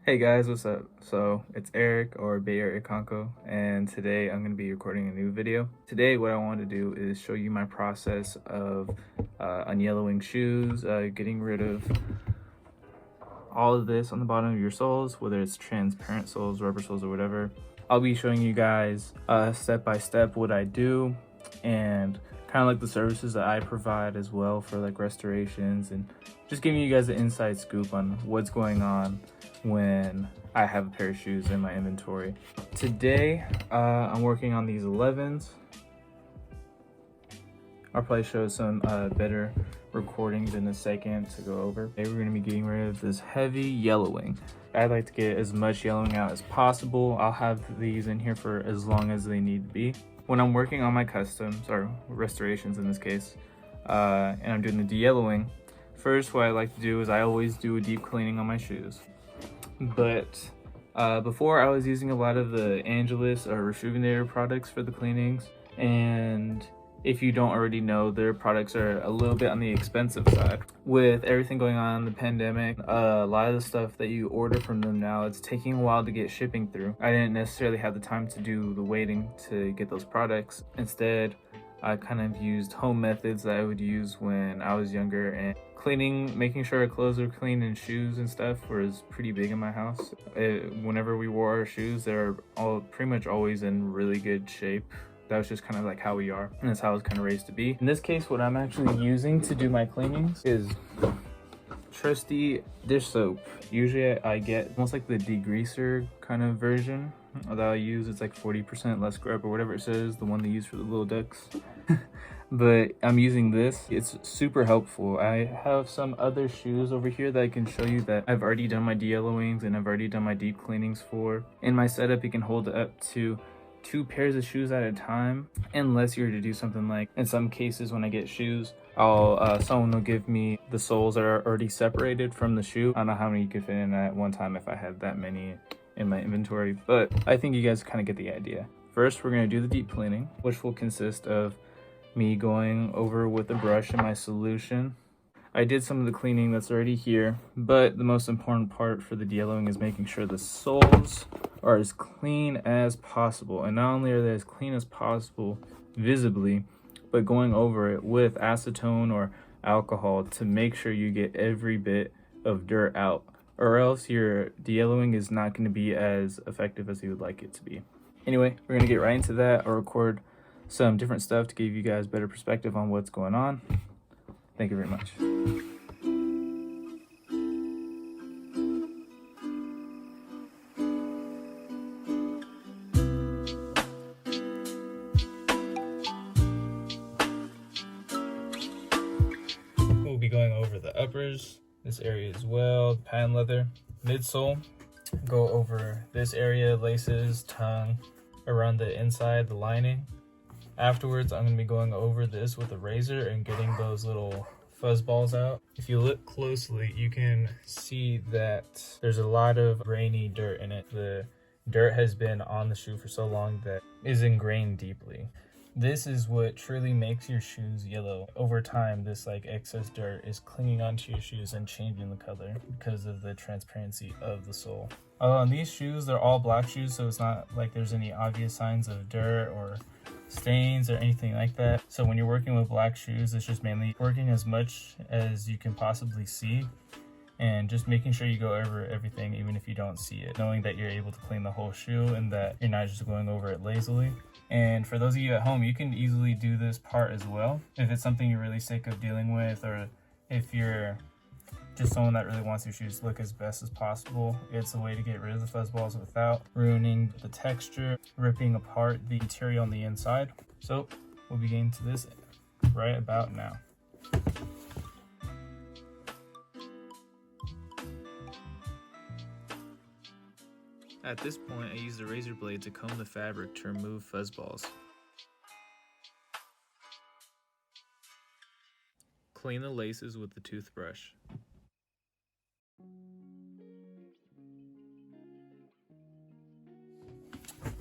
Hey guys, what's up? So it's Eric or Bay Area Conco, and today I'm going to be recording a new video. Today what I want to do is show you my process of unyellowing shoes, getting rid of all of this on the bottom of your soles, whether it's transparent soles, rubber soles, or whatever. I'll be showing you guys step by step what I do and kind of like the services that I provide as well for like restorations, and just giving you guys the inside scoop on what's going on when I have a pair of shoes in my inventory. Today, I'm working on these 11s. I'll probably show some better recordings in a second to go over. Today we're going to be getting rid of this heavy yellowing. I like to get as much yellowing out as possible. I'll have these in here for as long as they need to be. When I'm working on my customs, or restorations in this case, and I'm doing the de-yellowing, first what I like to do is I always do a deep cleaning on my shoes. But before, I was using a lot of the Angelus or Rejuvenator products for the cleanings, and if you don't already know, their products are a little bit on the expensive side. With everything going on in the pandemic, a lot of the stuff that you order from them now, it's taking a while to get shipping through. I didn't necessarily have the time to do the waiting to get those products. Instead, I kind of used home methods that I would use when I was younger, and cleaning, making sure our clothes were clean and shoes and stuff was pretty big in my house. Whenever we wore our shoes, they're all pretty much always in really good shape. That was just kind of like how we are, and that's how I was kind of raised to be. In this case, what I'm actually using to do my cleanings is trusty dish soap. Usually I get almost like the degreaser kind of version that I use. It's like 40% less scrub or whatever it says, the one they use for the little ducks. But I'm using this. It's super helpful. I have some other shoes over here that I can show you that I've already done my de-yellowings and I've already done my deep cleanings for. In my setup, you can hold up to 2 pairs of shoes at a time, unless you were to do something like, in some cases when I get shoes, someone will give me the soles that are already separated from the shoe. I don't know how many you could fit in at one time if I had that many in my inventory, but I think you guys kind of get the idea. First, we're going to do the deep cleaning, which will consist of me going over with a brush in my solution. I did some of the cleaning that's already here, but the most important part for the de-yellowing is making sure the soles are as clean as possible. And not only are they as clean as possible visibly, but going over it with acetone or alcohol to make sure you get every bit of dirt out, or else your de-yellowing is not going to be as effective as you would like it to be. Anyway, we're going to get right into that. I'll record some different stuff to give you guys better perspective on what's going on. Thank you very much. We'll be going over the uppers, this area as well, patent leather, midsole. Go over this area, laces, tongue, around the inside, the lining. Afterwards, I'm going to be going over this with a razor and getting those little fuzz balls out. If you look closely, you can see that there's a lot of grainy dirt in it. The dirt has been on the shoe for so long that it is ingrained deeply. This is what truly makes your shoes yellow. Over time, this like excess dirt is clinging onto your shoes and changing the color because of the transparency of the sole. On these shoes, they're all black shoes, so it's not like there's any obvious signs of dirt or stains or anything like that. So when you're working with black shoes, it's just mainly working as much as you can possibly see and just making sure you go over everything even if you don't see it, knowing that you're able to clean the whole shoe and that you're not just going over it lazily. And for those of you at home, you can easily do this part as well if it's something you're really sick of dealing with, or if you're just someone that really wants your shoes to look as best as possible. It's a way to get rid of the fuzz balls without ruining the texture, ripping apart the material on the inside. So we'll be getting to this right about now. At this point, I use the razor blade to comb the fabric to remove fuzz balls. Clean the laces with the toothbrush.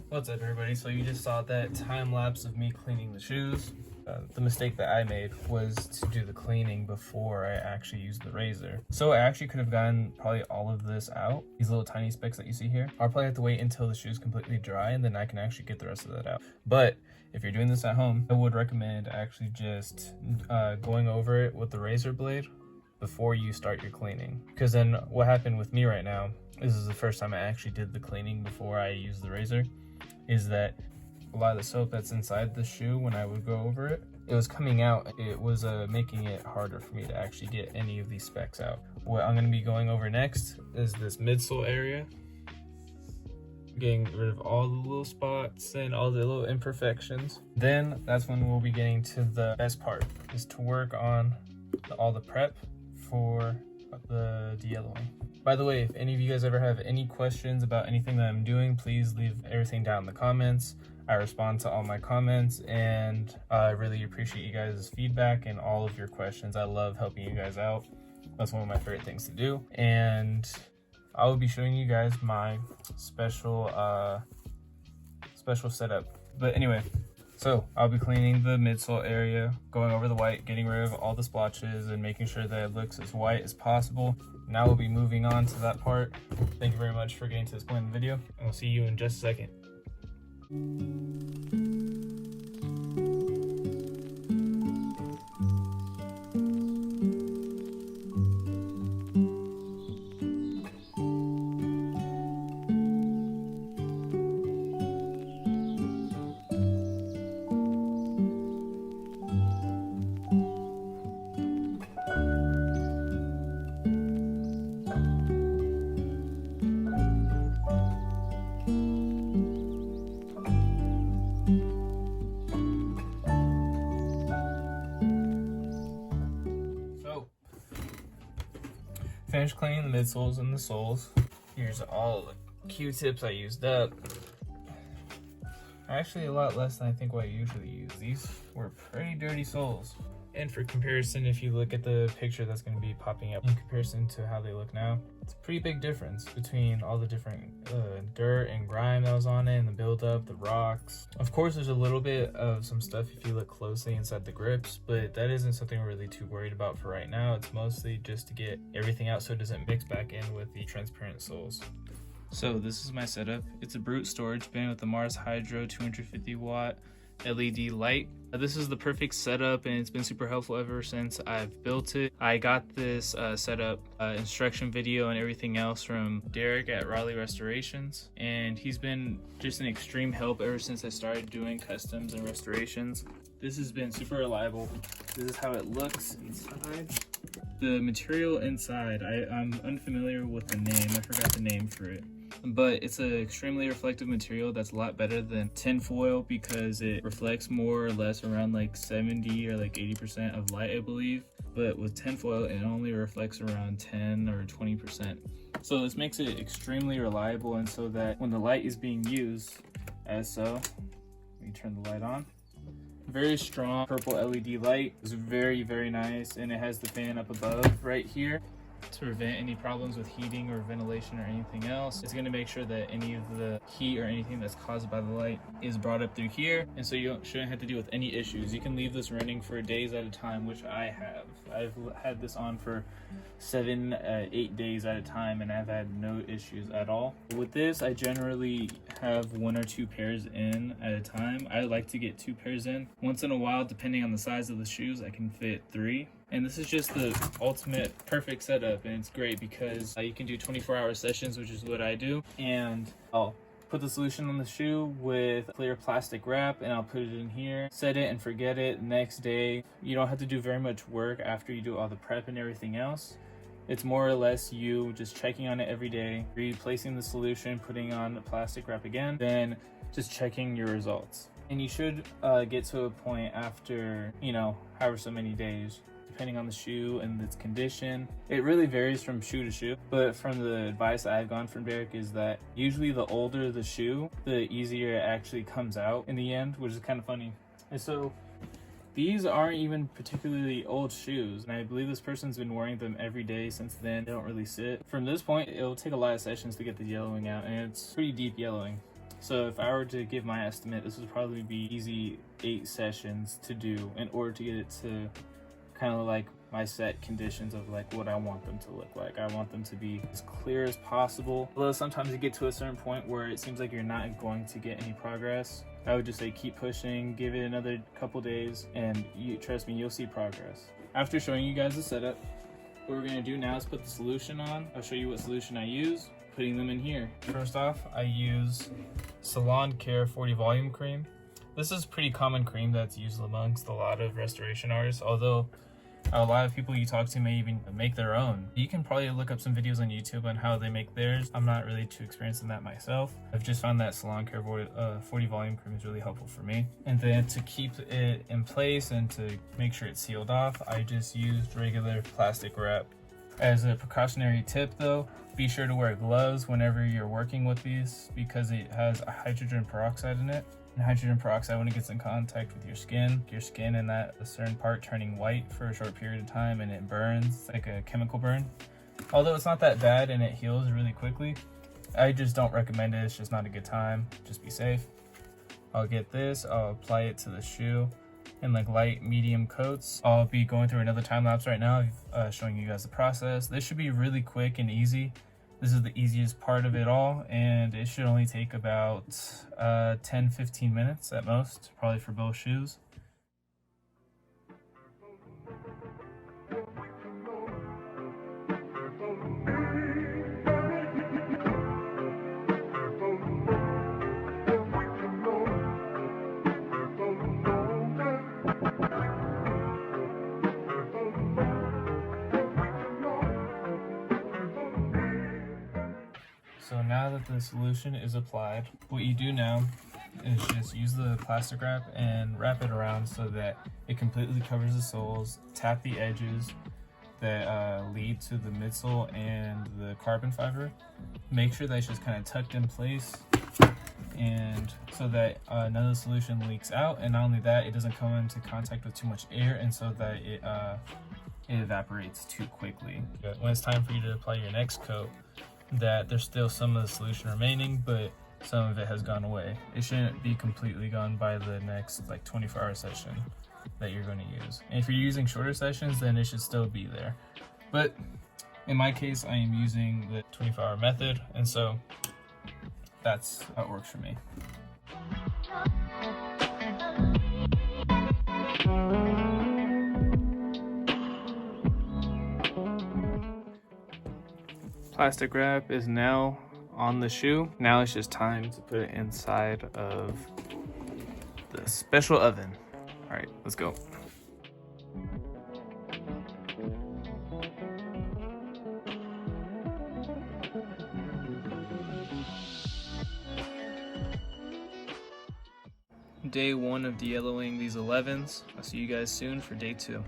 What's up, everybody? So you just saw that time lapse of me cleaning the shoes. The mistake that I made was to do the cleaning before I actually used the razor. So I actually could have gotten probably all of this out, these little tiny specks that you see here. I'll probably have to wait until the shoe is completely dry and then I can actually get the rest of that out. But if you're doing this at home, I would recommend actually just going over it with the razor blade before you start your cleaning. Because then what happened with me right now, this is the first time I actually did the cleaning before I used the razor, is that a lot of the soap that's inside the shoe, when I would go over it, it was coming out. It was making it harder for me to actually get any of these specks out. What I'm going to be going over next is this midsole area, getting rid of all the little spots and all the little imperfections. Then that's when we'll be getting to the best part, is to work on all the prep for the de-yellowing. By the way, if any of you guys ever have any questions about anything that I'm doing, please leave everything down in the comments. I respond to all my comments, and I really appreciate you guys' feedback and all of your questions. I love helping you guys out. That's one of my favorite things to do. And I will be showing you guys my special setup. But anyway, so I'll be cleaning the midsole area, going over the white, getting rid of all the splotches and making sure that it looks as white as possible. Now we'll be moving on to that part. Thank you very much for getting to this point in the video, and I'll see you in just a second. Finished cleaning the midsoles and the soles. Here's all the Q-tips I used up. Actually, a lot less than I think what I usually use. These were pretty dirty soles. And for comparison, if you look at the picture that's going to be popping up in comparison to how they look now, it's a pretty big difference between all the different dirt and grime that was on it, and the buildup, the rocks. Of course, there's a little bit of some stuff if you look closely inside the grips, but that isn't something we're really too worried about for right now. It's mostly just to get everything out so it doesn't mix back in with the transparent soles. So this is my setup. It's a Brute storage bin with the Mars Hydro 250 watt LED light. This is the perfect setup, and it's been super helpful ever since I've built it. I got this setup instruction video and everything else from Derek at RaleighRestorations, and he's been just an extreme help ever since I started doing customs and restorations. This has been super reliable. This is how it looks inside. The material inside, I'm unfamiliar with the name. I forgot the name for it. But it's an extremely reflective material that's a lot better than tin foil because it reflects more or less around like 70 or like 80% of light, I believe. But with tin foil, it only reflects around 10 or 20%. So this makes it extremely reliable, and so that when the light is being used, as so, let me turn the light on. Very strong purple LED light. It's very, very nice, and it has the fan up above right here to prevent any problems with heating or ventilation or anything else. It's going to make sure that any of the heat or anything that's caused by the light is brought up through here, and so you shouldn't have to deal with any issues. You can leave this running for days at a time, which I have. I've had this on for 7-8 days at a time, and I've had no issues at all. With this, I generally have 1 or 2 pairs in at a time. I like to get 2 pairs in. Once in a while, depending on the size of the shoes, I can fit 3. And this is just the ultimate perfect setup, and it's great because you can do 24-hour sessions, which is what I do. And I'll put the solution on the shoe with clear plastic wrap, and I'll put it in here, set it and forget it. Next day, you don't have to do very much work after you do all the prep and everything else. It's more or less you just checking on it every day, replacing the solution, putting on the plastic wrap again, then just checking your results. And you should get to a point after, however so many days, depending on the shoe and its condition. It really varies from shoe to shoe, but from the advice I've gone from Derek is that usually the older the shoe, the easier it actually comes out in the end, which is kind of funny. And so these aren't even particularly old shoes, and I believe this person's been wearing them every day since then. They don't really sit. From this point, it'll take a lot of sessions to get the yellowing out, and it's pretty deep yellowing. So if I were to give my estimate, this would probably be easy 8 sessions to do in order to get it to kind of like my set conditions of like what I want them to look like. I want them to be as clear as possible. Although sometimes you get to a certain point where it seems like you're not going to get any progress, I would just say keep pushing, give it another couple days, and trust me, you'll see progress. After showing you guys the setup, what we're gonna do now is put the solution on. I'll show you what solution I use, putting them in here. First off, I use Salone Care 40 Volume Cream. This is pretty common cream that's used amongst a lot of restoration artists, although a lot of people you talk to may even make their own. You can probably look up some videos on YouTube on how they make theirs. I'm not really too experienced in that myself. I've just found that Salone Care 40 Volume Cream is really helpful for me. And then to keep it in place and to make sure it's sealed off, I just used regular plastic wrap. As a precautionary tip though, be sure to wear gloves whenever you're working with these because it has hydrogen peroxide in it. And hydrogen peroxide, when it gets in contact with your skin and that a certain part turning white for a short period of time, and it burns like a chemical burn. Although it's not that bad and it heals really quickly, I just don't recommend it. It's just not a good time. Just be safe. I'll get this, I'll apply it to the shoe in like light medium coats. I'll be going through another time lapse right now, showing you guys the process. This should be really quick and easy. This is the easiest part of it all, and it should only take about 10-15 minutes at most, probably for both shoes. So now that the solution is applied, what you do now is just use the plastic wrap and wrap it around so that it completely covers the soles. Tap the edges that lead to the midsole and the carbon fiber. Make sure that it's just kind of tucked in place, and so that none of the solution leaks out, and not only that, it doesn't come into contact with too much air, and so that it evaporates too quickly. When it's time for you to apply your next coat, that there's still some of the solution remaining, but some of it has gone away. It shouldn't be completely gone by the next like 24-hour session that you're going to use. And if you're using shorter sessions, then it should still be there. But in my case, I am using the 24-hour method, and so that's how it works for me. Plastic wrap is now on the shoe. Now it's just time to put it inside of the special oven. All right, let's go. Day 1 of de-yellowing these 11s. I'll see you guys soon for day 2.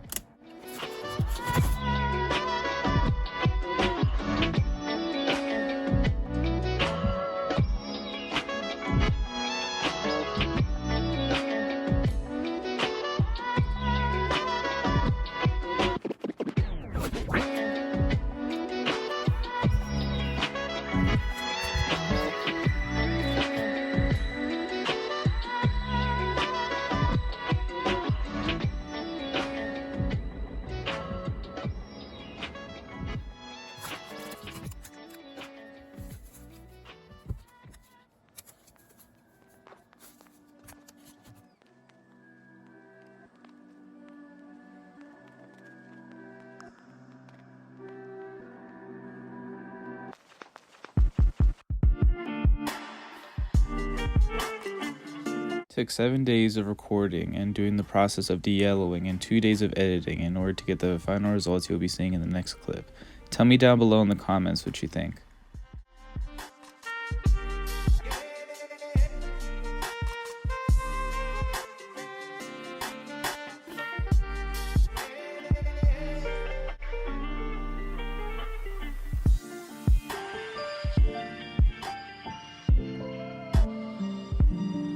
Took 7 days of recording and doing the process of de-yellowing and 2 days of editing in order to get the final results you'll be seeing in the next clip. Tell me down below in the comments what you think.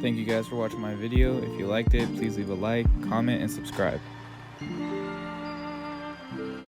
Thank you guys for watching my video. If you liked it, please leave a like, comment, and subscribe.